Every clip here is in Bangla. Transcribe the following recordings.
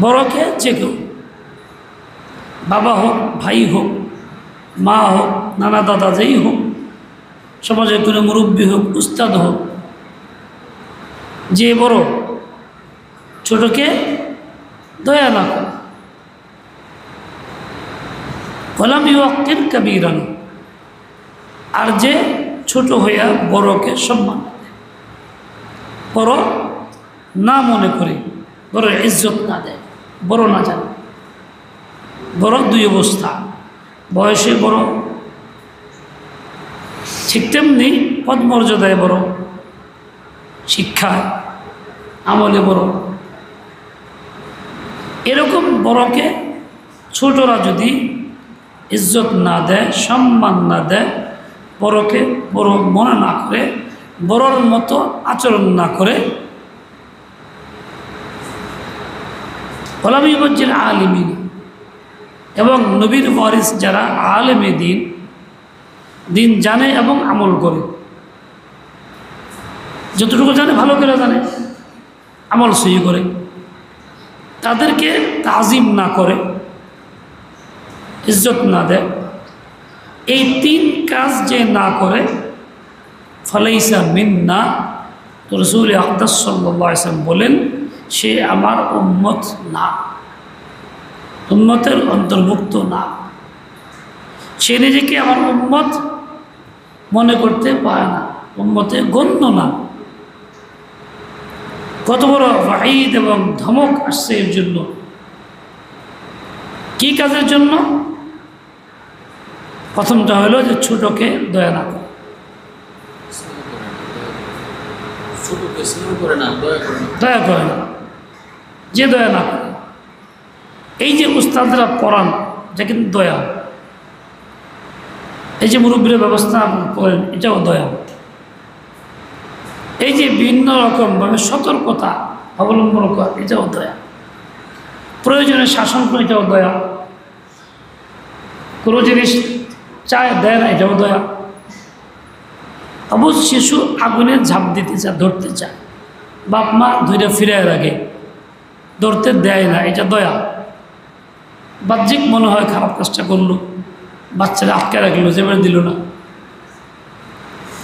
বড়কে যে কেউ, বাবা হোক, ভাই হোক, মা হোক, নানা দাদা যেই হোক, সমাজের কোনো মুরব্বী হোক, উস্তাদ হোক, যে বড়, ছোটকে দয়া না করে। ওয়ালাম ইউওয়াক্কির কাবীরান, আর যে ছোট হইয়া বড়কে সম্মান দেয়, বড় না মনে করে, বড় ইজ্জত না দেয়, বড় না জানে। বড় দুই অবস্থা, বয়সে বড়, ঠিক তেমনি পদমর্যাদায় বড়, শিক্ষায়, আমলে বড়। এরকম বড়কে ছোটরা যদি ইজ্জত না দেয়, সম্মান না দেয়, বড়কে বড় মনে না করে, বড়র মতো আচরণ না করে, ওলাম ইউবাজ্জিল আলিমিন, এবং নবীর ওয়ারিস যারা আলেমে দিন, দিন জানে এবং আমল করে, যতটুকু জানে ভালো করে জানে, আমল সহি করে, তাদেরকে তাজিম না করে, ইজ্জত না দেয়, এই তিন কাজ যে না করে, ফালাইসা মিন্না, তো রাসূল আকরাম সাল্লাল্লাহু আলাইহি ওয়াসাল্লাম বলেন, সে আমার উম্মত না, উম্মতের অন্তর্ভুক্ত না। সে নিজেকে আমার উম্মত মনে করতে পারে না, উম্মতে গণ্য না। কত বড় ওয়াঈদ এবং ধমক আসছে এর জন্য। কি কাজের জন্য? প্রথমটা হলো যে ছোটকে দয়া না করে, দয়া করে না, যে দয়া না করে। এই যে উস্তাদরা পড়ান, এটা কিন্তু দয়া। এই যে মুরব্বীর ব্যবস্থা করেন, এটাও দয়া। এই যে বিভিন্ন রকমভাবে সতর্কতা অবলম্বন করা, এটাও দয়া। প্রয়োজনে শাসন করে, এটাও দয়া। কোনো জিনিস চায়, দেয় না, এটাও দয়া। অবশ্য শিশু আগুনে ঝাঁপ দিতে চায়, ধরতে চায়, বাপ মা ধরে ফিরে রাখে, ধরতে দেয় না, এটা দয়া। বাহ্যিক মনে হয় খারাপ কাজটা করলো, বাচ্চারা আটকে রাখলো, যেভাবে দিল না।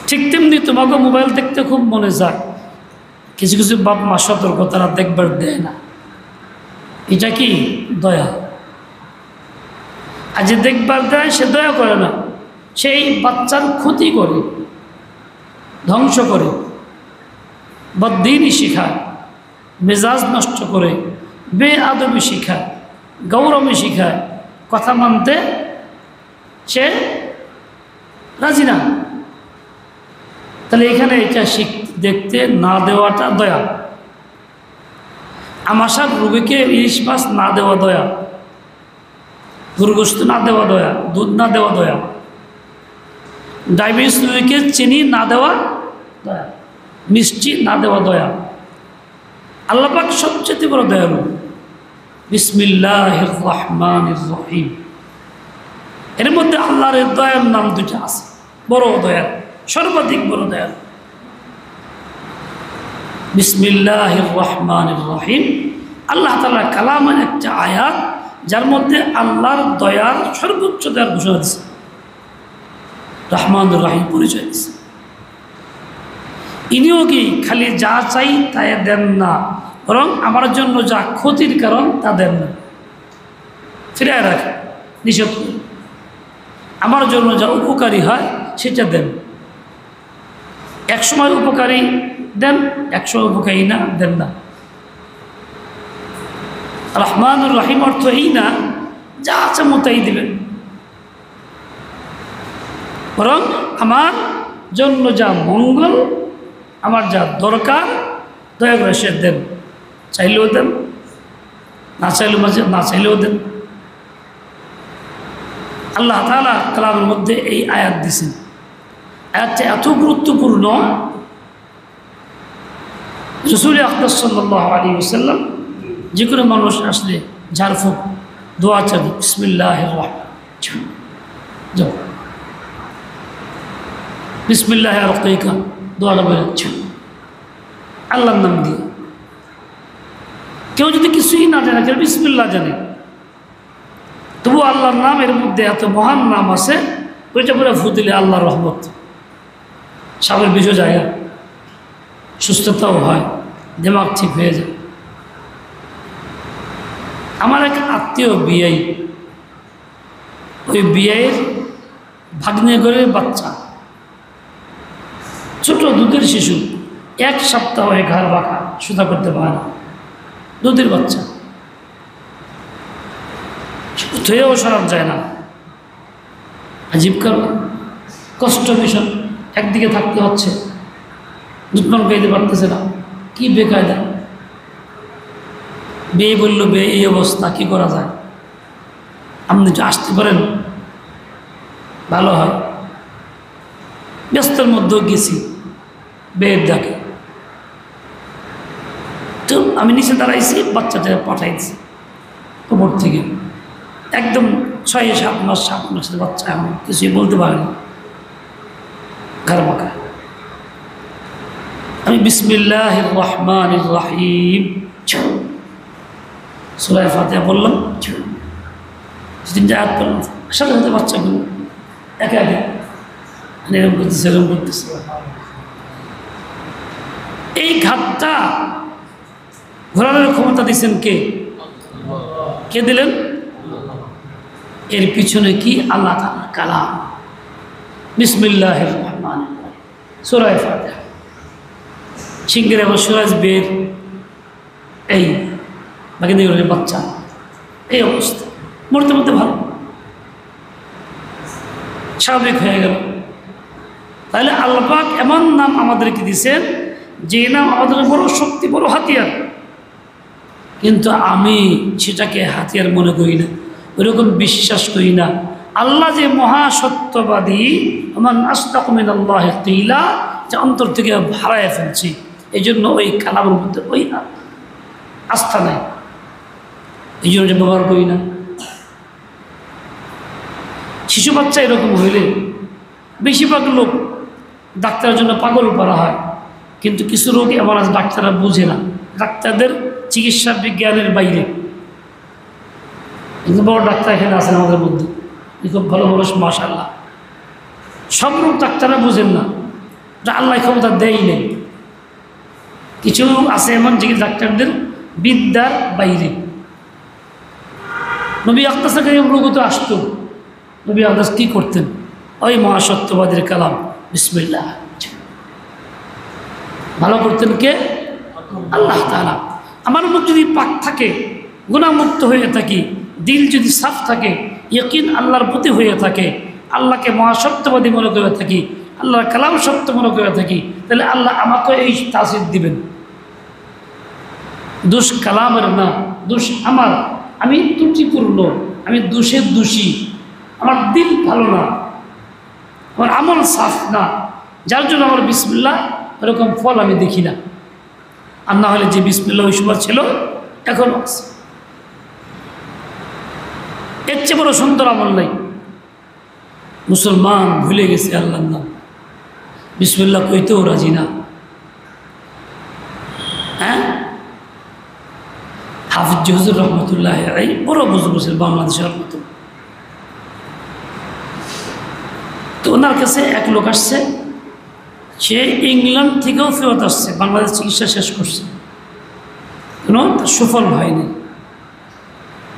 ঠিক তেমনি তোমাকে মোবাইল দেখতে খুব মনে যায়, কিছু কিছু বাপ মা সতর্ক, তারা দেখবার দেয় না, এটা কি দয়া। আর যে দেখবার দেয় সে দয়া করে না, সেই বাচ্চার ক্ষতি করে, ধ্বংস করে, বদ্দিনই শিখায়, মেজাজ নষ্ট করে, বেআদবি শিখায়, গৌরবী শিখায়, কথা মানতে সে রাজি না। তাহলে এখানে এটা দেখতে না দেওয়াটা দয়া। আমাশার রোগীকে ইলিশ মাছ না দেওয়া দয়া, গরুগোশত না দেওয়া দয়া, দুধ না দেওয়া দয়া, ডায়াবেটিস রোগীকে চিনি না দেওয়া দয়া, মিষ্টি না দেওয়া দয়া। আল্লাহ পাক সবচেয়ে বড় দয়ালু। বিসমিল্লাহির রহমানির রহিম, এর মধ্যে আল্লাহর দয়ার নাম দুটা আছে, বড় দয়াল, সর্বাধিক বড় দয়াল। বিসমিল্লাহির রহমানির রহিম, আল্লাহ তাআলা কালামের একটা আয়াত, যার মধ্যে আল্লাহর দয়ার সর্বোচ্চ দয়ার ঘোষণা দিচ্ছে, রহমানুর রহিম পরিচয় দিচ্ছে। ইনিও কি খালি যা চাই তাই দেন না, বরং আমার জন্য যা ক্ষতির কারণ তা দেন না, ফিরে রাখে, নিষেধ করে। আমার জন্য যা উপকারী হয় সেটা দেন। একসময় উপকারী দেন, একসময় উপকারী না দেন না। রহমানুর রহিম অর্থ এই না যা আছে মতাই দেবেন, বরং আমার জন্য যা মঙ্গল, আমার যা দরকার, দয়া করে সে দেন। চাইলেও দেন, না চাইলেও না চাইলেও দেন। আল্লাহ তাআলা কালামের মধ্যে এই আয়াত দিয়েছেন। আয়াতটা এত গুরুত্বপূর্ণ, রাসূল আকরাম সাল্লাল্লাহু আলাইহি ওয়াসাল্লাম যে কোনো মানুষ আসলে ঝাড়ফুঁক দোয়া চাবে, বিসমিল্লাহির রহমানির যাও, বিসমিল্লাহি আরকিকা, দোয়াটা বেরোচ্ছে আল্লাহর নাম দিয়ে। কেউ যদি কিছুই না জানে, কেউ বিসমিল্লাহ জানে, তবু আল্লাহর নাম এর মধ্যে এত মহান নাম আছে, ওইটা পরে ফু দিলে আল্লাহর রহমত, সাবের বিষয় জায়গা, সুস্থতাও হয়, দিমাগ ঠিক হয়ে যায়। আমার এক আত্মীয় বিয়াই, ওই বিয়ের ভাগ্নে করে বাচ্চা, ছোট দুধের শিশু, 1 সপ্তাহ হয়ে ঘাড় বাঁকা, সুতা করতে পারে না, দুধের বাচ্চা, ধুয়েও সরানো যায় না। আজীব কারণ, কষ্ট ভীষণ, একদিকে থাকতে হচ্ছে, দুধ পান খাইতে পারতেছে না, কি বেকায়দা। বিয়ে বলল, বিয়ে এই অবস্থা, কি করা যায়? আপনি যে আসতে পারেন ভালো হয়। ব্যস্তের মধ্যেও গেছি, বিয়ের ডাকে, তো আমি নিচে দাঁড়াইছি, বাচ্চাটা পাঠাইছি উপর থেকে, একদম 6-7 মাস 7 মাসের বাচ্চা, এখন কিছুই বলতে পারেনি, ঘর বাঁকা। আমি বিসমিল্লাহির রহমানির রহিম সূরা ফাতিহা বললাম, সেদিন যে আয়াত পড়লাম, সাথে সাথে বাচ্চাগুলো একে একে এরকম করতেছে, এরকম করতেছে। এই ঘাতটা ঘোরানোর ক্ষমতা দিচ্ছেন কে? কে দিলেন? এর পিছনে কি? আল্লাহ তাআলার কালাম, বিসমিল্লাহির রহমানির রহিম, সূরা ফাতিহা। সিংহের আবার সুরাজ বের, এই বাকি দিয়ে বাচ্চা, এই অবস্থা, মরতে মরতে ভালো, স্বাভাবিক হয়ে গেল। তাহলে আল্লাহ পাক এমন নাম আমাদেরকে দিয়েছেন, যে নাম আমাদের বড় শক্তি, বড় হাতিয়ার, কিন্তু আমি সেটাকে হাতিয়ার মনে করি না, ওইরকম বিশ্বাস করি না। আল্লাহ যে মহাসত্যবাদী, মান আসদাকু মিনাল্লাহি কিলা, যে অন্তর থেকে হারায় ফেলছি, এই জন্য ওই কালামের মধ্যে ওই আস্থা নাই, এই জন্য ব্যবহার করি না। শিশু বাচ্চা এরকম হইলে বেশিরভাগ লোক ডাক্তারের জন্য পাগল করা হয়, কিন্তু কিছু রোগ এমন আছে ডাক্তাররা বুঝে না, ডাক্তারদের চিকিৎসা বিজ্ঞানের বাইরে। কিন্তু বড় ডাক্তার এখানে আছেন আমাদের মধ্যে, খুব ভালো মানুষ, মাশাআল্লাহ। সব রোগ ডাক্তাররা বুঝেন না, আল্লাহ ক্ষমতা দেয় নেই। কিছু আছে এমন যে ডাক্তারদের বিদ্যার বাইরে। নবী আকদাস রোগ তো আসতো, নবী আকদাস কী করতেন? ওই মহাসত্যবাদের কালাম বিসমিল্লাহ, ভালো করতেন কে? আল্লাহ তাআলা। আমার মুখ যদি পাক থাকে, গুনাহমুক্ত হয়ে থাকি, দিল যদি সাফ থাকে, ইয়াকিন আল্লাহর প্রতি হয়ে থাকে, আল্লাহকে মহাসত্যবাদী মনে করে থাকি, আল্লাহর কালাম সত্য মনে করে থাকি, তাহলে আল্লাহ আমাকে এই তাসির দিবেন। দোষ কালামের না, দোষ আমার, আমি ত্রুটিপূর্ণ, আমি দোষের দোষী, আমার দিল ভালো না, আমার আমল সাফ না, যার জন্য আমার বিসমিল্লাহ এরকম ফল আমি দেখি না। আর না হলে যে বিসমিল্লাহ ওই সময় ছিল, এখন আছে। এর চেয়ে বড় সুন্দর আমল নাই। মুসলমান ভুলে গেছে আল্লাহর নাম, বিসমিল্লাহ কইতেও রাজি না। হ্যাঁ, হাফিজ হুজুর রহমতুল্লাহ এই বড় বুজুর্গ ছিলেন বাংলাদেশের মতো। তো ওনার কাছে এক লোক আসছে, সে ইংল্যান্ড থেকেও ফেরত আসছে, বাংলাদেশ চিকিৎসা শেষ করছে, কোনো তার সুফল হয়নি,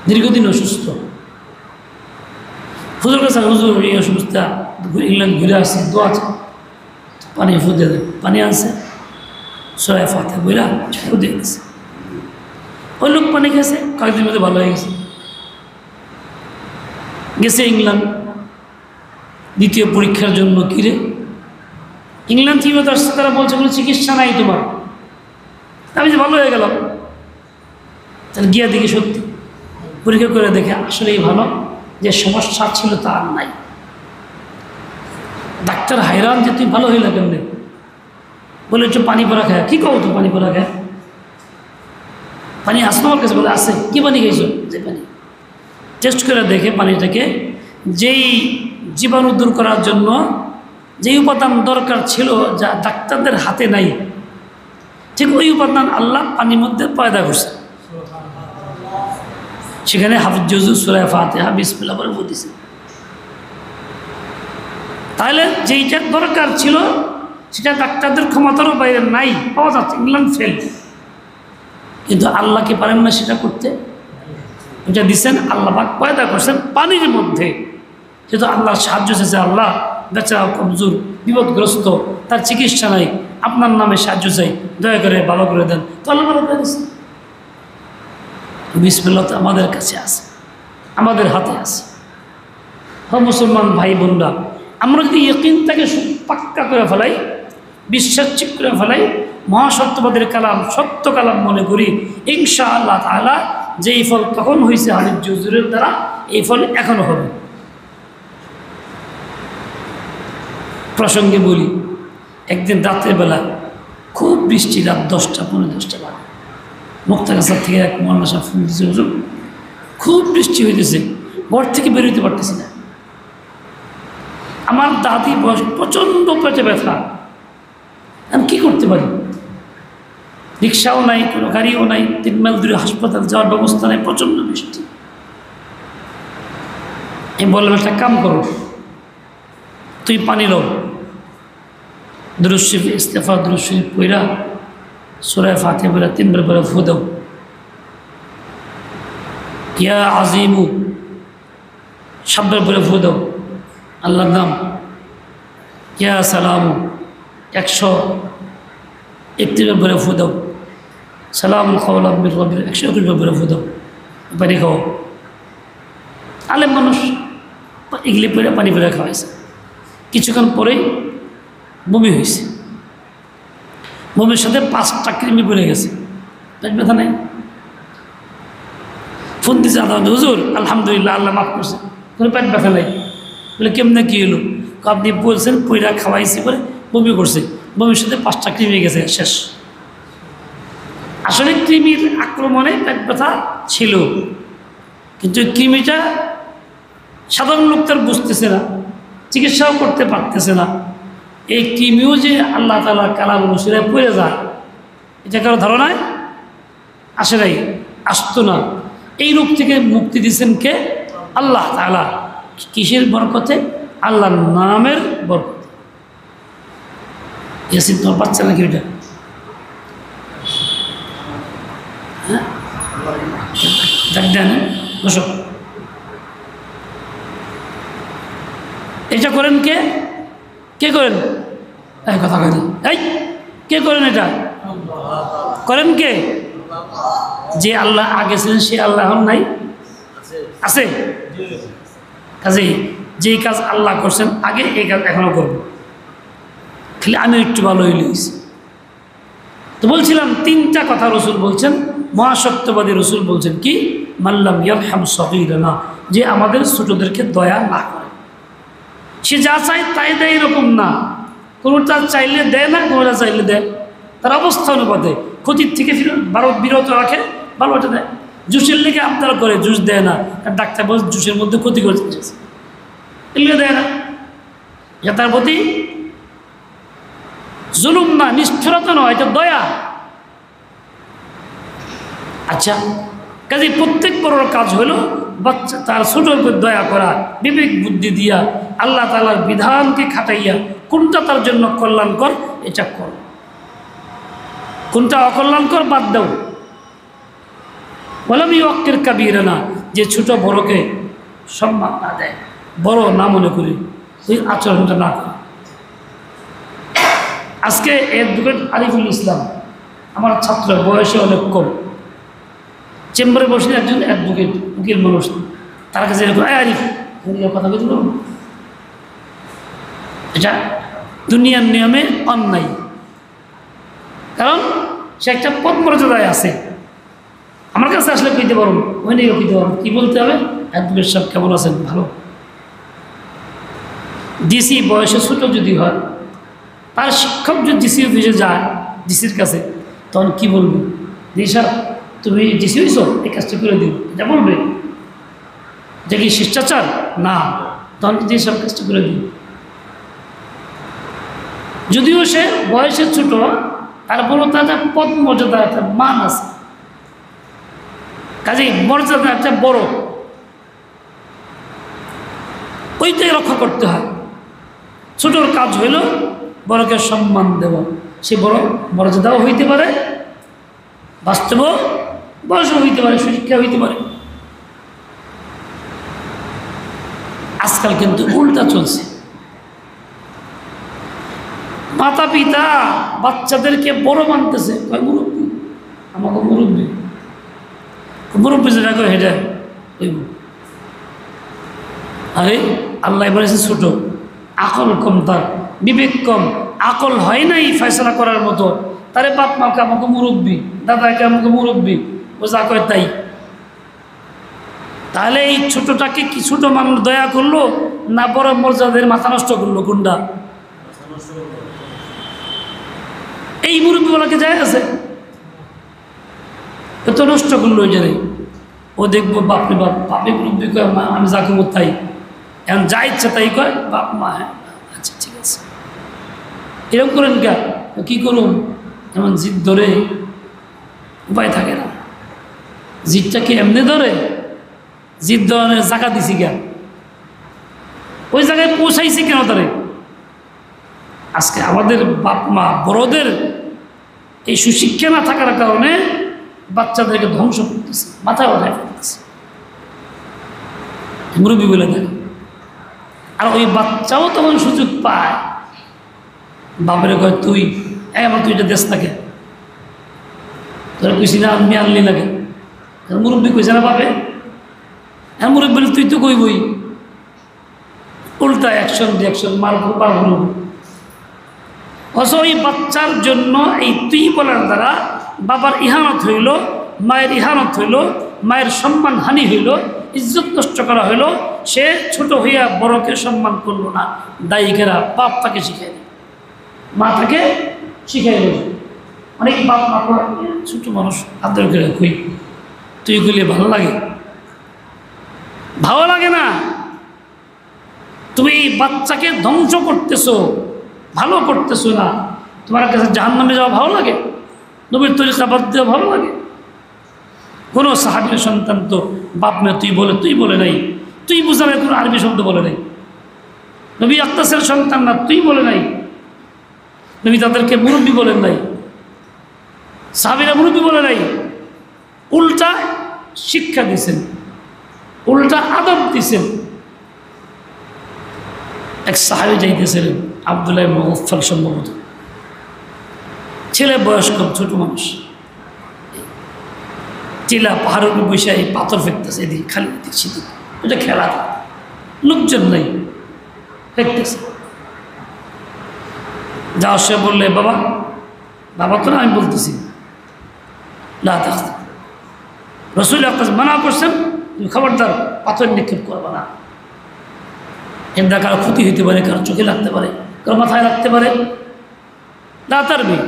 দীর্ঘদিন অসুস্থ। হুজুর কাছে, হুজুর এই অসুস্থতা, ইংল্যান্ড ঘুরে আসছে, দোয়া আছে, পানি ফুদে দেন, পানি আনছে, সূরা ফাতিহা বইলা ফুদে গেছে। ওই লোক পানি খেয়েছে, কয়েকদিন মধ্যে ভালো হয়ে গেছে। গেছে ইংল্যান্ড দ্বিতীয় পরীক্ষার জন্য। কিরে, ইংল্যান্ড থেকে আসছে, তারা বলছে কোনো চিকিৎসা নাই তোমার। আমি যে ভালো হয়ে গেলাম, তাহলে গিয়া দেখি সত্যি, পরীক্ষা করে দেখে আসলেই ভালো, যে সমস্যা ছিল তা আর নাই। ডাক্তার হায়রান যে তুই ভালো হইলে কেমনে, বলে একটু পানি পড়া খায়। কী কও তো পানি পড়া খায়? পানি আসলো আমার কাছে, বলে আছে। কী পানি খাইছো? যে পানি। টেস্ট করে দেখে পানিটাকে যেই জীবাণু দূর করার জন্য যেই উপাদান দরকার ছিল, যা ডাক্তারদের হাতে নাই, ঠিক ওই উপাদান আল্লাহ পানির মধ্যে পয়দা করছে। সেখানে হাফিজ জুজু সূরা ফাতিহা বিসমিল্লাহ বলে পড়তেছে। তাহলে যেইটার দরকার ছিল সেটা ডাক্তারদের ক্ষমতারও বাইরে নাই, পাওয়া যাচ্ছে, ইংল্যান্ড ফেল, কিন্তু আল্লাহ কি পারেন না সেটা করতে? এটা দিচ্ছেন আল্লাহ পাক, পয়দা করছেন পানির মধ্যে, যেহেতু আল্লাহর সাহায্য চেয়েছে, আল্লাহ বেচারা কমজোর বিপদগ্রস্ত, তার চিকিৎসা নাই, আপনার নামে সাহায্য চাই, দয়া করে ভালো করে দেন, তো আল্লাহ ভালো করে দিচ্ছেন। বিসমিল্লাহ তো আমাদের কাছে আছে, আমাদের হাতে আছে। হ্যাঁ মুসলমান ভাই বোনরা, আমরা যদি ইয়াকিনটাকে পাক্কা করে ফেলাই, বিশ্বাস ঠিক করে ফেলাই, মহাসত্যবাদের কালাম সত্য কালাম মনে করি, ইনশাআল্লাহ তাআলা যেই ফল তখন হয়েছে হাফিজ জুজুরের দ্বারা, এই ফল এখনো হবে। প্রসঙ্গে বলি, একদিন রাতের বেলা খুব বৃষ্টি, রাত 10টা 10:15 বাজে, মুক্তাগাছার থেকে এক মৌলানা সাহেব ফোন দিয়েছে, হুজুর খুব বৃষ্টি হইতেছে, ঘর থেকে বেরোতে পারতেছি না, আমার দাদি বয়স, প্রচণ্ড পেটে ব্যথা, আমি কী করতে পারি? রিক্সাও নাই, কোনো গাড়িও নাই, 3 মাইল দূরে হাসপাতাল যাওয়ার ব্যবস্থা নেই, প্রচণ্ড বৃষ্টি। আমি বললাম একটা কাম করো, তুই পানি লও, দুরূদ শরীফ ইস্তেফা দুরূদ শরীফ পইরা সূরা ফাতিহা পইরা 3 বার করে ফু দাও, ইয়া আজিমু 7 বার করে ফু দাও আল্লাহর নাম, ইয়া সালামু 131 বার করে ফু দাও, সালামুল কাওলাম মির রাব্বির 121 বার করে ফু দাও, পানি খাও। আলেম মানুষ এগুলি পরে পানি পরে খাওয়াইছে। কিছুক্ষণ পরেই বমি হয়েছে, বমির সাথে 5টা কৃমি পড়ে গেছে, পেট ব্যথা নেই। ফোন দিচ্ছে আধা ঘন্টা, হুজুর আলহামদুলিল্লাহ আল্লাহ মাফ করছে, কোনো পেট ব্যথা নেই। বলে কেমনে কী হলো? আপনি বলছেন পইরা খাওয়াইছি পরে বমি করছে, বমির সাথে 5টা কৃমি গেছে, শেষ। আসলে কৃমির আক্রমণে পেট ব্যথা ছিল, কিন্তু কৃমিটা সাধারণ লোক তার বুঝতেছে না, চিকিৎসাও করতে পারতেছে না। এই কৃমিও যে আল্লাহ তাআলার কালাম অনুসারে পড়ে যায়, এটা কারো ধারণায় আসে নাই, আসতো না। এই রূপ থেকে মুক্তি দিচ্ছেন কে? আল্লাহ তাআলা। কিসের বরকতে? আল্লাহর নামের বরকতে। ইয়াসিন তোমার বাচ্চা নাকি ওইটা? হ্যাঁ, ডাক দেন, বসো। এটা করেন কে? কে করেন? এই কথা করেন, এই কে করেন? এটা করেন কে? যে আল্লাহ আগে ছিলেন সে আল্লাহ এখন নাই, আছে। কাজেই যেই কাজ আল্লাহ করছেন আগে, এই কাজ এখনো করব, খালি আমি একটু ভালো হইলেছি। তো বলছিলাম 3টা কথা রসুল বলছেন, মহাসত্যবাদী রসুল বলছেন কি? মাল্লাম ইয়ারহাম সগীরানা, যে আমাদের ছোটদেরকে দয়া না করে। সে যা চায় তাই দেয় এরকম না, কোনোটা চাইলে দেয় না, কোনোটা চাইলে দেয়, তার অবস্থা অনুপাতে ক্ষতির থেকে বিরত রাখে, ভালোটা দেয়। জুসের লেগে আপনারা করে, জুস দেয় না, আর ডাক্তার বলে জুসের মধ্যে ক্ষতি করে এগুলো দেয় না। এটা তার প্রতি জুলুম না, নিষ্ঠুরতা নয়, এটা দয়া। আচ্ছা, কাজে প্রত্যেক বড় কাজ হলো বাচ্চা তার ছোটোর উপর দয়া করা, বিবেক বুদ্ধি দিয়া, আল্লাহ তাআলার বিধানকে খাটাইয়া কোনটা তার জন্য কল্যাণকর এটা কর, কোনটা অকল্যাণকর বাদ দাও। ওয়ালাম ইউক্কির কাবীরানা, যে ছোট বড়কে সম্মান না দেয়, বড় না মনে করি, ওই আচরণটা না করে। আজকে অ্যাডভোকেট আরিফুল ইসলাম আমার ছাত্র, বয়সে অনেক কম, চেম্বারে বসে একজন অ্যাডভোকেট, উকিল মানুষ, তার কাছে এরকম আরিফ কথা বলতে পারবো, এটা দুনিয়ার নিয়মে অন্যায়, কারণ সে একটা পদ মর্যাদায় আছে। আমার কাছে আসলে কইতে পারবো, ওই নিয়ে কইতে পারবো, কী বলতে হবে? অ্যাডভোকেট সাহেব কেমন আছেন? ভালো। ডিসি বয়সে ছোট যদি হয়, তার শিক্ষক যদি ডিসি অফিসে যায়, ডিসির কাছে, তখন কি বলবে? ডিসি তুমি ডিসি হয়েছ, এই কাজটা করে দিন, এটা বলবে? এটা কি শিষ্টাচার? না। তখন ডিসি সব কাজটা করে দিন। যদিও সে বয়সে ছোট, তারপরও তার পদ মর্যাদা, একটা মান আছে। কাজেই মর্যাদা একটা বড়, ওইটাই রক্ষা করতে হয়। ছোটোর কাজ হইল বড়কে সম্মান দেব, সে বড় মর্যাদাও হইতে পারে, বাস্তব বয়সও হইতে পারে, সুশিক্ষা হইতে পারে। আজকাল কিন্তু উল্টা চলছে। মাতা পিতা বাচ্চাদেরকে বড় মানতেছে, কয় মুরব্বী, আমাকে মুরব্বী, মুরব্বী যেটা কয় হেঁটে হইব। আরে আল্লাহ বলেছে ছোট, আকল কম, তার বিবেক কম, আকল হয় নাই ফয়সলা করার মতো, তারে বাপ মাকে আমাকে মুরব্বী, দাদাকে আমাকে মুরব্বী, ও যা কয় তাই। তাহলে এই ছোটটাকে কি ছোট মানুষ দয়া করলো না বড় মর্যাদাদের মাথা নষ্ট করলো? কোনটা? এই মুরব্বীওয়ালাকে যায় আছে, এত নষ্ট করলো ওই জায়গায়। ও দেখবো বাপরে বাপ, বাপে মুরব্বী কয় আমি যা করবো তাই, এখন যা ইচ্ছা তাই কয় বাপ মা, হ্যাঁ আচ্ছা ঠিক আছে। এরকম করেন কে? কী করুন? এমন জিদ ধরে উপায় থাকে না। জিদটা কি এমনি ধরে? জিদ ধরনের জায়গা দিছি কে? ওই জায়গায় পৌঁছাইছি কেন তারে? আজকে আমাদের বাপ মা বড়দের এই সুশিক্ষা না থাকার কারণে বাচ্চাদেরকে ধ্বংস করতেছে, মাথায় ওঠায় ফেলতেছে, মুরব্বী বলে থাকে। আর ওই বাচ্চাও তখন সুযোগ পায়, বাপের কয় তুই আমার তুই এটা দেশ থাকে, তোরা কইছি না আমি আনলি লাগে, মুরব্বী কইছে না পাবে, হ্যাঁ মুরব্বী বলে তুই তো কইবই, উল্টা অ্যাকশন রিয়াকশন মারবো। অথচ ওই বাচ্চার জন্য এই তুই বলার দ্বারা বাবার ইহানত হইল, মায়ের ইহানত হইল, মায়ের সম্মান হানি হইল, ইজ্জত নষ্ট করা হইল। সে ছোট হইয়া বড়কে সম্মান করলো না। দায়িকেরা বাপ তাকে শিখাই দেয়, মা তাকে শিখাই দেবে। অনেক বাপ মা ছোট মানুষ আদর করে কই, তুই গেলে ভালো লাগে? ভালো লাগে না। তুমি বাচ্চাকে ধ্বংস করতেছো, ভালো করতেছো না। তোমার কাছে জাহান্নামে যাওয়া ভালো লাগে? নবীর তরিকা বাদ দেওয়া ভালো লাগে? কোনো সাহাবীর সন্তান তো বাপ মা তুই বলে নাই, তুই বুঝাবে কোনো আরবি শব্দ বলে নাই। নবী আক্তাসের সন্তান না তুই বলে নাই, নবী তাদেরকে মুরব্বী বলেন নাই, সাহাবীরা মুরব্বী বলে নাই। উল্টা শিক্ষা দিয়েছেন, উল্টা আদব দিয়েছেন। এক সাহাবী যাইতেছিলেন, আব্দুল্লাহ ইবনে মুগফাল সম্ভবত, ছেলে বয়স কম, ছোট মানুষ, টিলা পাহাড়ের উপর বসে এই পাথর ফেকতেছে, এদিকে খালি দেখছি, এটা খেলা, লোকজন নাই, ফেকতেছে। যাওয়ার সে বললে বাবা, বাবা তো না, আমি বলতেছি রসুল আক্তাস মানা করছেন তুমি খবরদার পাথর নিক্ষেপ করবা না, এমনি কারো ক্ষতি হইতে পারে, কারো চোখে লাগতে পারে, কারো মাথায় লাগতে পারে, না তারবি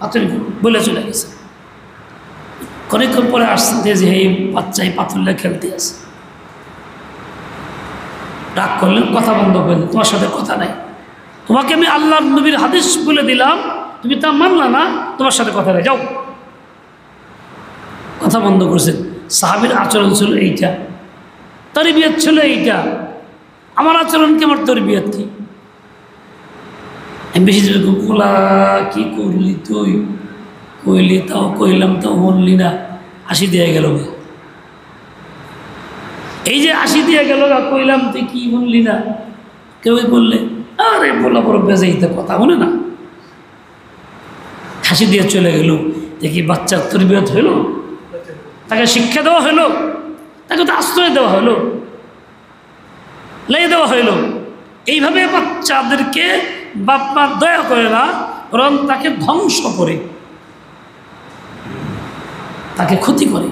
পাথর বলে চলে গেছে। অনেকক্ষণ পরে আসছে যে এই বাচ্চা এই পাথরলে খেলতে আছে, রাগ করলেন, কথা বন্ধ করলেন, তোমার সাথে কথা নাই, তোমাকে আমি আল্লাহ নবীর হাদিস বলে দিলাম, তুমি তা মানলা না, তোমার সাথে কথা নেই, যাও। কথা বন্ধ করছেন। সাহাবীর আচরণ ছিল এইটা, তরবিয়ত ছিল এইটা। আমার আচরণ কি, আমার তরবিয়ত কি? আমি বেশি বলা কি করলি তুই, কইলি তাও কইলাম, তাও বললি না, 80 দিয়ে গেল। এই যে 80 দিয়ে গেল, কইলাম তুই কি বললি না, কেউ বললে আরে বলা বড় বেজাইতে কথা বলে না, হাসি দিয়ে চলে গেল। দেখি বাচ্চার তরবিয়ত হইল, তাকে শিক্ষা দেওয়া হইল, তাকে তো আশ্রয় দেওয়া হইল, লাই দেওয়া হইল। এইভাবে বাচ্চাদেরকে বাপ মা দয়া করে না, বরং তাকে ধ্বংস করে, তাকে ক্ষতি করে,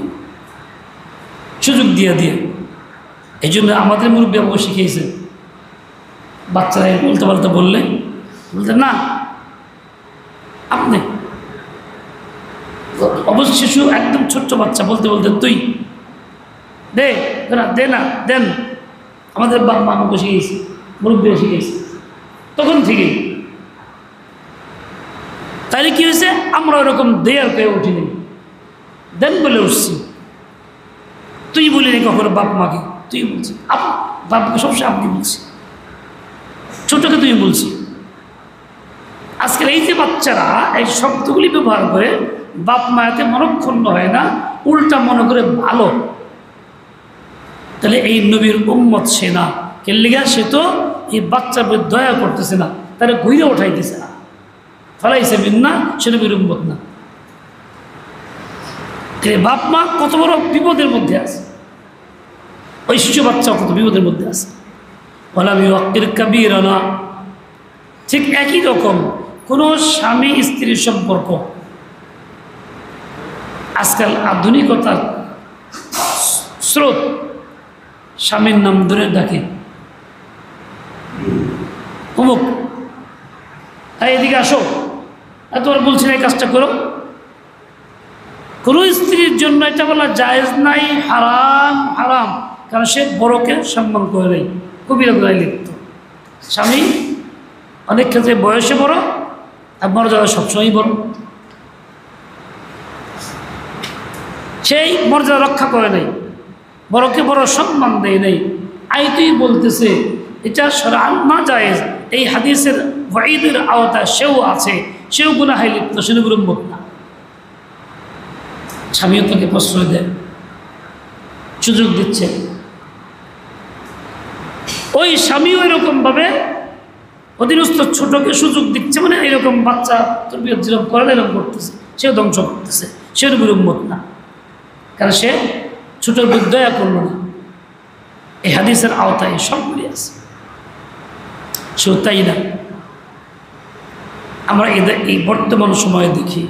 সুযোগ দিয়ে দিয়ে। এই জন্য আমাদের মুরব্বী আমাকে শিখিয়েছে, বাচ্চারা উল্টো পাল্টা বললে বলতে না, আপনি অবশ্য শিশু একদম ছোট্ট বাচ্চা বলতে বলতে তুই দে না, দে না, দেন। আমাদের বাপ মা আমাকে শিখিয়েছে, মুরব্বী শিখিয়েছে তখন থেকেই। তাইলে কি হয়েছে, আমরা ওরকম দেয়ার পেয়ে উঠিনি, দেন বলে উঠছি। তুই বলি নি কখনো বাপ মাকে, তুই বলছি বাপকে সবসময় আপনি বলছি, ছোটকে তুই বলছি। আজকের এই যে বাচ্চারা এই শব্দগুলি ব্যবহার করে বাপ মায়াতে মনক্ষুণ্ণ হয় না, উল্টা মনে করে ভালো। তাহলে এই নবীর উম্মত সে না, কেল্লিগা সে তো এই বাচ্চার প্রতি দয়া করতেছে না, তারা ঘুরে উঠাইতেছে না, ফলাইছে মিন্না, সে নবীর উম্মত না। বাপ মা কত বড় বিপদের মধ্যে আছে, ওই শিশু বাচ্চা কত বিপদের মধ্যে আছে। কাবীরানা, ঠিক একই রকম কোনো স্বামী স্ত্রীর সম্পর্ক আজকাল আধুনিকতার স্রোত, স্বামীর নাম ধরে ডাকে, অমুক এদিকে আসো, তোমার বলছি না এই কাজটা করো। কোনো স্ত্রীর জন্য এটা বলা জায়েজ নাই, হারাম হারাম, কারণ সে বড়কে সম্মান করে নেই। কবিরা গুলাই লিপ্ত। স্বামী অনেক ক্ষেত্রে বয়সে বড় আর মর্যাদা সবসময়ই বড়, সেই মর্যাদা রক্ষা করে নেই, বড়কে বড় সম্মান দেয় নেই। আইতেই বলতেছে এটা শরআন না জায়েজ, এই হাদিসের ওয়াইদের আওতায় সেও আছে, সেও গুনাহে লিপ্ত, সে নবীর উম্মত না। স্বামীও তাকে প্রশ্রয় দেয়, সুযোগ দিচ্ছে। ওই স্বামীও এরকমভাবে অধীনস্থ ছোটকে সুযোগ দিচ্ছে, মানে এরকম বাচ্চা তরবিয়ত যেরকম করেন এরকম করতেছে, সেও ধ্বংস করতেছে, সে নবীর উম্মত না, কারণ সে ছোটোর প্রতি দয়া করল না। এই হাদিসের আওতায় সবগুলি আছে। শুধু তাই না, আমরা এই বর্তমান সময়ে দেখি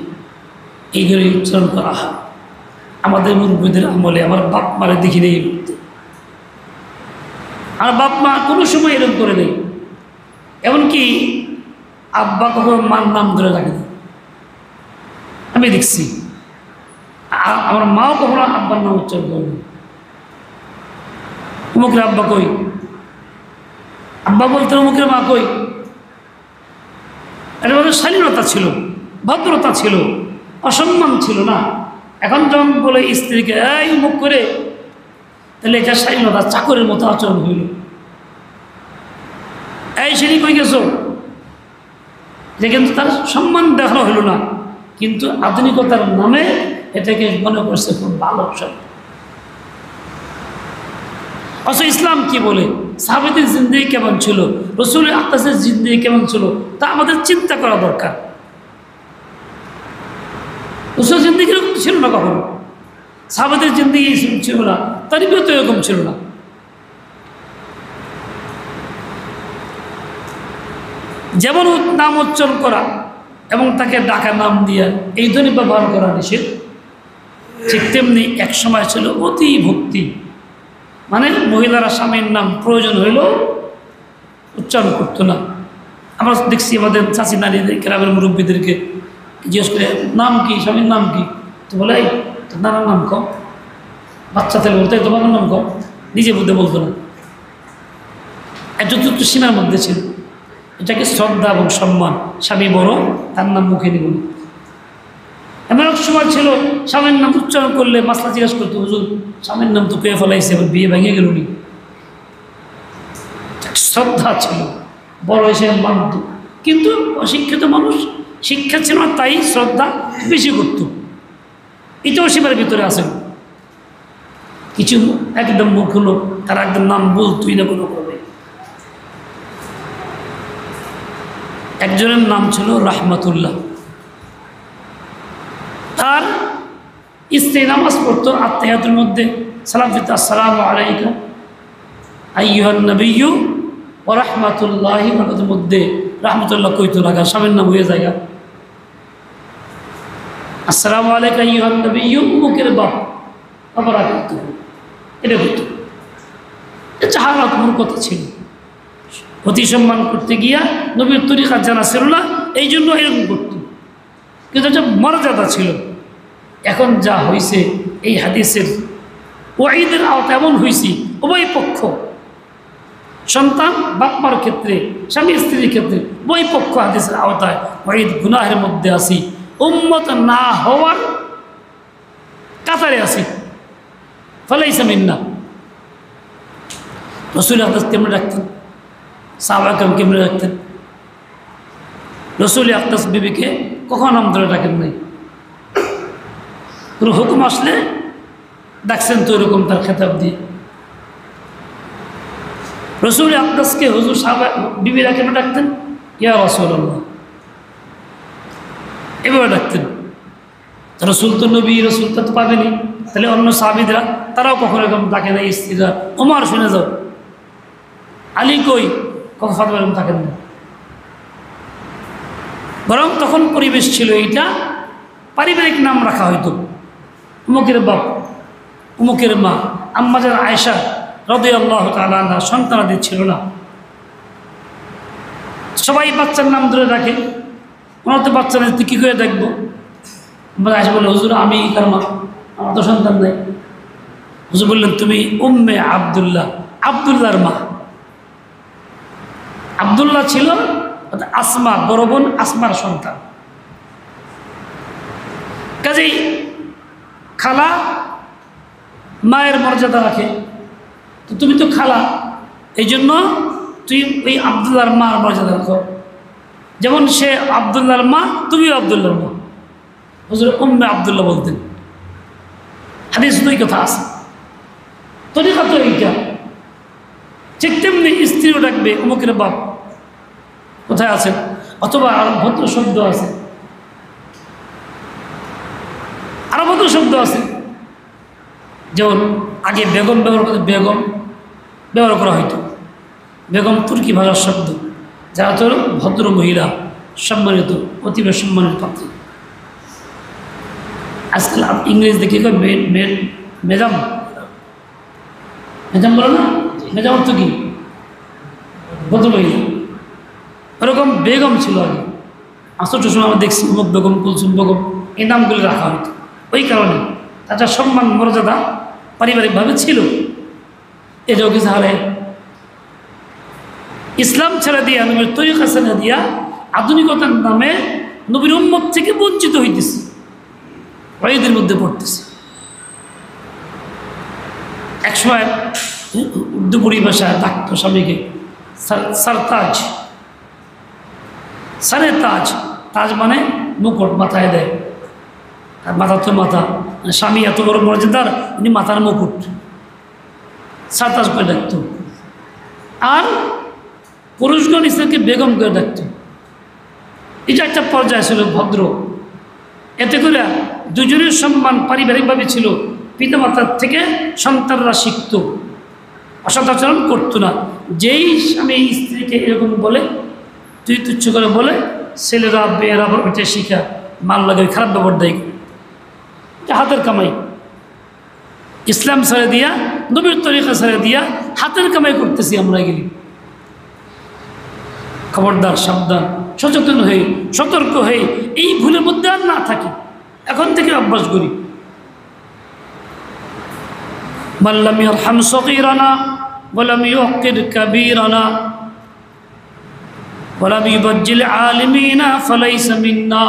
এইগুলো উচ্চারণ করা হয়। আমাদের মুরব্বীদের আমলে আমার বাপ মারে দেখি নেই এই মুহূর্তে, আর বাপ মা কোনো সময় এরকম করে নেই। এমনকি আব্বা কখনো মার নাম ধরে রাখে না, আমি দেখছি। আমার মাও কখনো আব্বার নাম উচ্চারণ করে, অমুকের আব্বা কই, আব্বা বলতে অমুকের মা কই। এটা আমাদের শালীনতা ছিল, ভদ্রতা ছিল, অসম্মান ছিল না। এখন যখন বলে স্ত্রীকে এই মুখ করে, তাহলে এটা শালীনতা, চাকরের মতো আচরণ হইল। এই সেটি কই গেছো, যে কিন্তু তার সম্মান দেখানো হইল না, কিন্তু আধুনিকতার নামে এটাকে মনে করছে খুব ভালো সব। অথচ ইসলাম কি বলে, সাহাবাদের জিন্দেগি কেমন ছিল, রসুল আকরামের জিন্দেগি কেমন ছিল, তা আমাদের চিন্তা করা দরকার। রসুল জিন্দেগি এরকম ছিল না কখনো, সাহাবাদের জিন্দেগি ছিল না, তারিফও তো এরকম ছিল না। যেমন নাম উচ্চারণ করা এবং তাকে ডাকা নাম দিয়া এই ধরনের ব্যবহার করা নিষেধ, ঠিক তেমনি এক সময় ছিল অতি ভক্তি, মানে মহিলারা স্বামীর নাম প্রয়োজন হইলেও উচ্চারণ করতো না। আমরা দেখছি আমাদের চাচি নারীদের, গ্রামের মুরব্বীদেরকে জিজ্ঞেস করে নাম কি, স্বামীর নাম কি, তো বলে এই তোর নানার নাম কম, বাচ্চা থেকে বলতে তো বাবার নাম কম, নিজে বুঝতে বলতো না। যতটুকু সীমার মধ্যে ছিল, এটাকে শ্রদ্ধা এবং সম্মান। স্বামী বড়, তার নাম মুখে নিব না। এমন এক সময় ছিল স্বামীর নাম উচ্চারণ করলে মাসলা জিজ্ঞাসা করতো, হুজুর স্বামীর নাম তো পেয়ে ফেলাইছে, এবার বিয়ে ভেঙে গেল নি। শ্রদ্ধা ছিল, বড় এসে মানত, কিন্তু অশিক্ষিত মানুষ, শিক্ষা ছিল না, তাই শ্রদ্ধা বেশি করত। এটাও সীমার ভিতরে আছে। কিছু একদম মুখ হলো, তারা একদম নাম বলতোই না কোনো ক্রমে। একজনের নাম ছিল রাহমাতুল্লাহ, তার স্ত্রী নামাজ পড়তো আত্তাহিয়াতুর মধ্যে সালাম দিত, আসসালামু আলাইকা আইয়ুহান নবিয়্যু ওয়া রাহমাতুল্লাহি ওয়া বারাকাতুহু, মধ্যে রাহমাতুল্লাহ কইতো না, স্বামীর নাম হয়ে যায় আসসালামু আলাইকা আইয়ুহান নবিয়্যু মুকের বাপ ওয়া বারাকাতুহু, এটা হইতো। জাহালাত মূর্খতা ছিল, অতি সম্মান করতে গিয়া নবীর তরিকা জানা ছিল না, এই জন্য এরকম করত, কিন্তু এটা মর্যাদা ছিল। এখন যা হয়েছে এই হাদিসের ওয়াইদের আওতা এমন হয়েছি, উভয় পক্ষ, সন্তান বাপ মার ক্ষেত্রে, স্বামী স্ত্রীর ক্ষেত্রে উভয় পক্ষ হাদিসের আওতায় ওয়াইদ গুনাহের মধ্যে আসি, উম্মত না হওয়ার কাতারে আসি। ফালাইসা মিন্না। রসুল আকদাস কেমনে রাখতেন, সাহাবা কেরাম কেমনে রাখতেন? রসুল আকদাস বিবিকে কখন নাম ধরে ডাকেন নাই, কোনো হুকুম আসলে ডাকছেন তো এরকম তার খেতাব দিয়ে। রসুল আকদাসকে হুজুর সাহাবা বিবিরা কেন ডাকতেন? ইয়া রাসূলুল্লাহ এভাবে ডাকতেন। রসুল তো নবী, রসুল তো পাবেনি, তাহলে অন্য সাহাবীরা তারাও কখনো এরকম ডাকে না স্ত্রীরা। ওমর শুনে যাও, আলী কই, কখন ফাতেমা এরকম থাকেন না। বরং তখন পরিবেশ ছিল এইটা পারিবারিক নাম রাখা হয়তো, উমুকের বাপ, উমুকের মা। আম্মা জান আয়েশা রাদিয়াল্লাহু তাআলা আনহা সন্তানাদি ছিল না, সবাই বাচ্চার নাম ধরে রাখে। ওনার তো বাচ্চা নেই, কী করে দেখবো? আয়েশা বললেন, হুজুর আমি কার মা, আমার তো সন্তান নেই। হুজুর বললেন, তুমি উম্মে আব্দুল্লাহ, আব্দুল্লাহর মা। আব্দুল্লাহ ছিল আসমা, বড় বোন আসমার সন্তান। কাজেই খালা মায়ের মর্যাদা রাখে, তো তুমি তো খালা, এই জন্য তুই ওই আব্দুল্লাহর মার মর্যাদা রাখো। যেমন সে আব্দুল্লাহর মা, তুমিও আব্দুল্লাহর মা। হুজুর উম্মে আব্দুল্লাহ বলতেন। হাদিস দুই কথা আছে, তরিকা তো এইটা। ঠিক তেমনি স্ত্রীও ডাকবে অমুকের বাপ, কোথায় আছেন? অথবা আরো ভদ্র শব্দ আছে, আরো ভদ্র শব্দ আছে। যেমন আগে বেগম ব্যবহার করতে, বেগম ব্যবহার করা হয়তো। বেগম তুর্কি ভাষার শব্দ, যারা তোর ভদ্র মহিলা, সম্মানিত, অতীব সম্মানিত পাত্র। আজকাল ইংরেজি দেখে মেডাম, মেডাম বলো না, মেডাম অর্থ কি? ভদ্র মহিলা। ওরকম বেগম ছিল আগে। আসল সময় আমরা দেখছি অমুক বেগম, কুলসুম বেগম, এই নামগুলি রাখা হতো। ওই কারণে তার সম্মান মর্যাদা পারিবারিকভাবে ছিল। এটাও কিছু হারে ইসলাম ছেড়ে দিয়া, নবীর তরিকা ছেড়ে দিয়া আধুনিকতার নামে নবীর উম্মত থেকে বঞ্চিত হইতেছে, ওয়াইদের মধ্যে পড়তেছে। একসময় উর্দু পরিভাষায় ডাক্তার স্বামীকে সারতাজ, সারে তাজ, তাজ মানে মুকুট মাথায় দেয়। আর মাথা তো মাথা, স্বামী এত বড় মর্যাদার, উনি মাথার মুকুট, সারতাজ করে ডাকত। আর পুরুষগণ স্ত্রীকে বেগম করে ডাকত। এটা একটা পর্যায় ছিল ভদ্র। এতে করে দুজনের সম্মান পারিবারিকভাবে ছিল। পিতামাতার থেকে সন্তানরা শিখত, অসদাচরণ করতো না। যেই স্বামী স্ত্রীকে এরকম বলে, তুই তুচ্ছ করে বলে, ছেলেরা মেয়েরা ওইটা শিখা মাল লাগে, খারাপ ব্যবহার দেয়। এটা হাতের কামাই। ইসলাম ছেড়ে দিয়া, নবীর তরিকা ছেড়ে দিয়া হাতের কামাই করতেছি আমরা এগুলি। খবরদার, সাবধান, সচেতন হয়ে, সতর্ক হয়ে এই ভুলের মধ্যে আর না থাকি, এখন থেকে অভ্যাস করি। মাল্লাম ইয়ারহাম সগীরানা ওয়ালাম ইউকির কাবীরানা ওয়ালাম ইউবাজ্জিল আলিমিনা ফালাইসা মিন্না।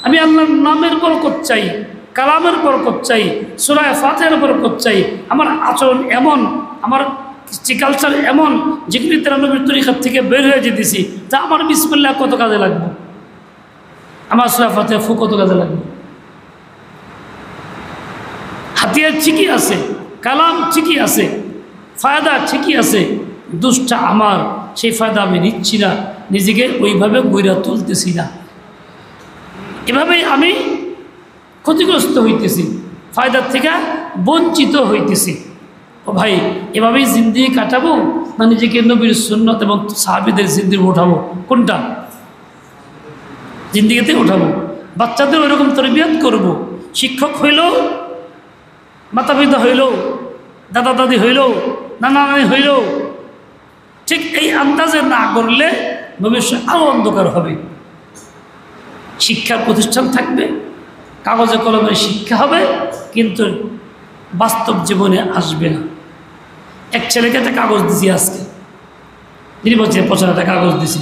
আমি আল্লাহর নামের বরকত চাই, কালামের বরকত চাই, সূরা ফাতিহার বরকত চাই। আমার আচরণ এমন, আমার কালচার এমন, যেগুলি তারা নবীর তরিকার থেকে বের হয়ে যেতেছি, তা আমার বিসমিল্লাহ কত কাজে লাগবে, আমার সূরা ফাতিহা ফু কত কাজে লাগবে। হাতিয়ার ঠিকই আছে, কালাম ঠিকই আছে, ফায়দা ঠিকই আছে, দুষ্টা আমার, সেই ফায়দা আমি নিচ্ছি না, নিজেকে ওইভাবে গইরা তুলতেছি না। এভাবেই আমি ক্ষতিগ্রস্ত হইতেছি, ফায়দার থেকে বঞ্চিত হইতেছি। ও ভাই, এভাবেই জিন্দিগি কাটাবো না নিজেকে নবীর সুন্নত এবং সাহাবীদের জিন্দিগি উঠাবো? কোনটা জিন্দিগিতে উঠাবো? বাচ্চাদের ওইরকম তরবিয়ত করব। শিক্ষক হইলেও, মাতা পিতা হইলেও, দাদা দাদি হইলেও, নানা নানি হইলেও ঠিক এই আন্দাজে না করলে ভবিষ্যৎ আরও অন্ধকার হবে। শিক্ষার প্রতিষ্ঠান থাকবে, কাগজে কলমের শিক্ষা হবে, কিন্তু বাস্তব জীবনে আসবে না। এক ছেলেকে একটা কাগজ দিছি আজকে, তিনি বলছে 50 কাগজ দিছি,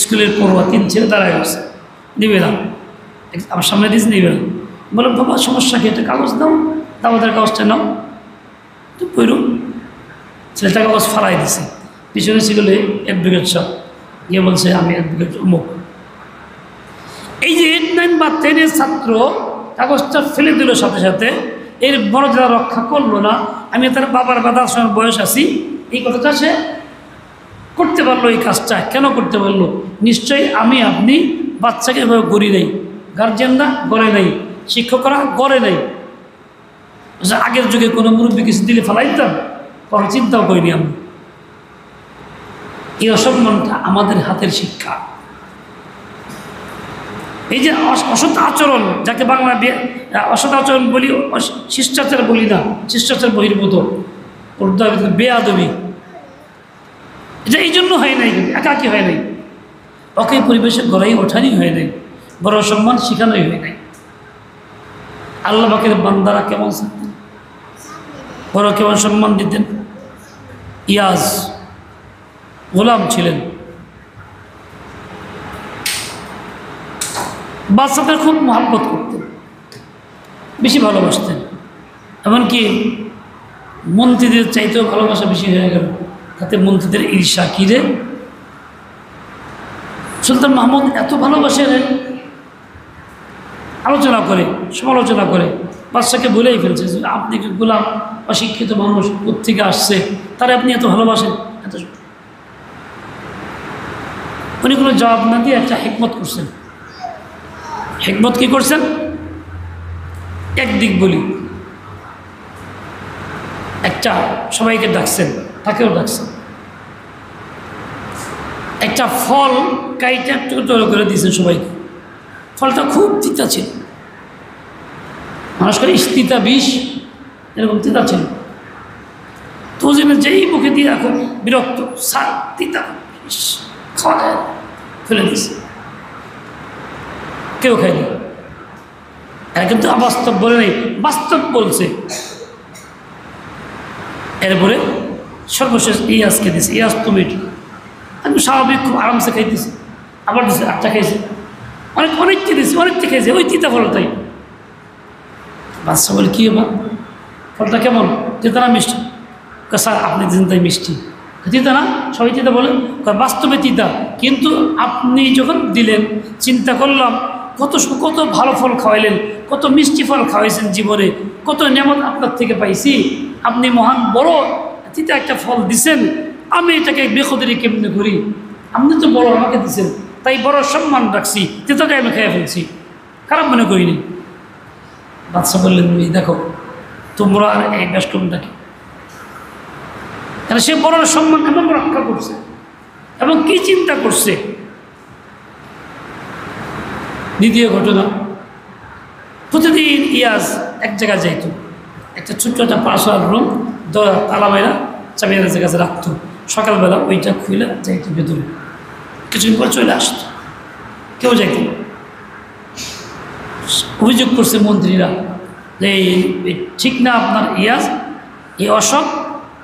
স্কুলের পড়ুয়া 3 ছেলে দাঁড়ায় আছে, নিবে না, আমার সামনে দিয়েছি, নিবে না। বললাম বাবা সমস্যা কি, একটা কাগজ দাও, দাওয়াতের কাগজটা নাও, তো পড়ো। ছেলেটা কাগজ ফালাই দিছে, পিছনে ছিল অ্যাডভোকেট সাহেব, গিয়ে বলছে আমি অ্যাডভোকেট অমুক। এই যে 8, 9 বা 10-এর ছাত্র কাগজটা ফেলে দিল সাথে সাথে, এর মর্যাদা রক্ষা করলো না, আমি তার বাবার বাদার সময় বয়স আছি, এই কথাটা সে করতে পারলো। এই কাজটা কেন করতে পারলো? নিশ্চয়ই আমি আপনি বাচ্চাকে এভাবে গড়ি নেই, গার্জিয়ানরা গড়ে নেই, শিক্ষকরা গড়ে নেই। আগের যুগে কোনো মুরব্বী কিছু দিলে ফেলাই দিতাম, কোনো চিন্তাও করিনি আমি। এই অসম্মানটা আমাদের হাতের শিক্ষা। এই যে অসৎ আচরণ, যাকে বাংলা অসৎ আচরণ বলি, শিষ্টাচার বলি না, শিষ্টাচার বহির্ভূত বেয়াদবি, এটা এই জন্য হয় নাই, একাকি হয় নাই, ওকে পরিবেশে গড়াই ওঠানি হয় নাই, বড় সম্মান শেখানোই হয় নাই। আল্লাহ পাকের বান্দারা কেমন থাকতেন, বড় কেমন সম্মান দিতেন। ইয়াজ গোলাম ছিলেন, বাচ্চাদের খুব মহব্বত করতেন, বেশি ভালোবাসতেন। এমনকি মন্ত্রীদের চাইতেও ভালোবাসা বেশি হয়ে গেল, তাতে মন্ত্রীদের ঈর্ষা কিরে। সুলতান মাহমুদ এত ভালোবাসে, আলোচনা করে, সমালোচনা করে, বাদশাকে বলেই ফেলছে যে আপনি কি গোলাম অশিক্ষিত মানুষ, কোত্থেকে আসছে, তারা আপনি এত ভালোবাসেন। এত উনি কোনো জবাব না দিয়ে একটা হিকমত করছেন। হিকমত কি করছেন? একদিক বলি, একটা সবাইকে ডাকছেন, তাকেও ডাকছেন, একটা ফল কাইটা টুকরো করে দিয়েছেন সবাইকে। ফলটা খুব তিতা ছিল, মানুষ করে তিতা বিষ, এরকম তিতা ছিল। তো যেই মুখে দিয়ে এখন বিরক্ত, তিতা খাওয়া যায়, ফেলে দিয়েছে, কেউ খায়নি। কিন্তু অবাস্তব বলে নেই, বাস্তব বলছে। এরপরে সর্বশেষ ইয়াজকে দিছে, ইয়াজ তুমি আমি স্বাভাবিক খুব আরামসে খাইতেছি, আবার দিছে, আটটা খাইছে, অনেককে দিয়েছে, অনেকটা খেয়েছে, ওই তিতা ফলটাই। বাদশা বলে কি এবার ফলটা কেমন, তিতা না মিষ্টি? স্যার আপনি দিন তাই মিষ্টি। তিতা না, সবাই তিতা বলে, বাস্তবে তিতা, কিন্তু আপনি যখন দিলেন চিন্তা করলাম কত কত ভালো ফল খাওয়াইলেন, কত মিষ্টি ফল খাওয়াইছেন জীবনে, কত নেমত আপনার থেকে পাইছি, আপনি মহান বড় তিতা একটা ফল দিছেন, আমি এটাকে বেখদরি কেমনে করি, আপনি তো বড় আমাকে দিছেন, তাই বড় সম্মান রাখছি, তিতাটাই আমি খেয়ে ফেলছি, খারাপ মনে করিনি। বাদশা বললেন এই দেখো তোমরা আর এই বেষ্টনটাকে, কারণ সে বড় সম্মান এমন রক্ষা করছে এবং কি চিন্তা করছে। দ্বিতীয় ঘটনা, প্রতিদিন ইয়াজ এক জায়গায় যাইত, একটা ছোট্ট একটা পার্সোনাল রুম, তালা বাইরা চাবি কাছে রাখতো, সকালবেলা ওইটা খুলে যাইতো ভেতরে, কিছুদিন পর চলে আসতো, কেউ যাইত না। অভিযোগ করছে মন্ত্রীরা যে ঠিক না আপনার ইয়াজ, এই অসৎ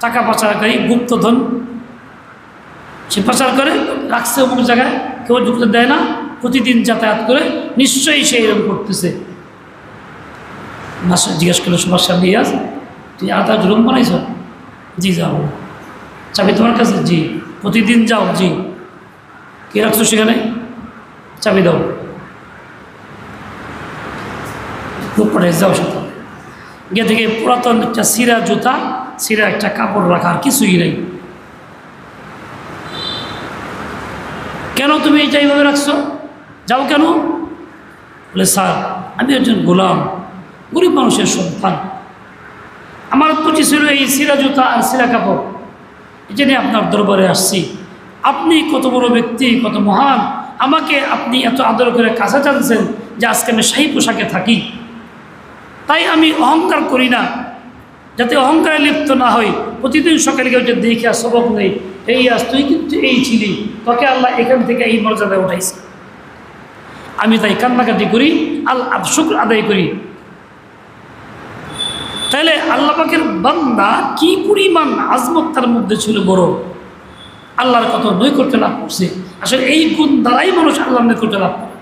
টাকা পাচারকারী, গুপ্তধন সে পাচার করে রাখছে অমুক জায়গায়, কেউ ঢুকতে দেয় না, প্রতিদিন যাতায়াত করে, নিশ্চয়ই সে এরকম করতেছে। মাস্টার জিজ্ঞেস করলো সবার সামনে, ইয়াজ তুই আধা রুম বানাইছ? জি যাও। চাবি তোমার কাছে? জি। প্রতিদিন যাও? জি। কে রাখছো সেখানে? চাবি দাও। পরে যাও সাথে গিয়ে থেকে পুরাতন একটা সিরা জুতা, সিরা একটা কাপড় রাখা, আর কিছুই নেই। কেন তুমি এইটা এইভাবে রাখছো? যাও কেন? বলে স্যার আমি একজন গোলাম, গরিব মানুষের সন্তান, আমার প্রতি ছিল এই সিরা জুতা আর সিরা কাপড়, এটা নিয়ে আপনার দরবারে আসছি। আপনি কত বড় ব্যক্তি, কত মহান, আমাকে আপনি এত আদর করে কাছে টানছেন যে আজকে আমি শাহী পোশাকে থাকি। তাই আমি অহংকার করি না, যাতে অহংকারে লিপ্ত না হই। প্রতিদিন সকালে কেউ যে দেখে সবক নেই, এই আজ তুই কিন্তু এই ছিলি, তোকে আল্লাহ এখান থেকে এই মর্যাদায় উঠাইছে। আমি তাই কান্নাকাটি করি, শুকর আদায় করি। তাহলে আল্লাহ পাকের বান্দা কি পরিমাণ আজমত তার মধ্যে ছিল, বড় আল্লাহর কত নৈকট্য লাভ করছে। আসলে এই গুণ দ্বারাই মানুষ আল্লাহর নৈকট্য লাভ করে।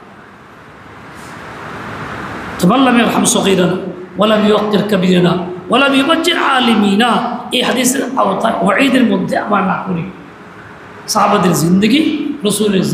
তো বললাম হাম সগীরান ওয়ালাম ইউক্কির কাবীরানা ওয়ালাম ইউবাজ্জির আলিমিনা। এই হাদিসের আওতায় ওয়াঈদের মধ্যে আমরা না করি। সাহাবাদের জিন্দগি, রসুলের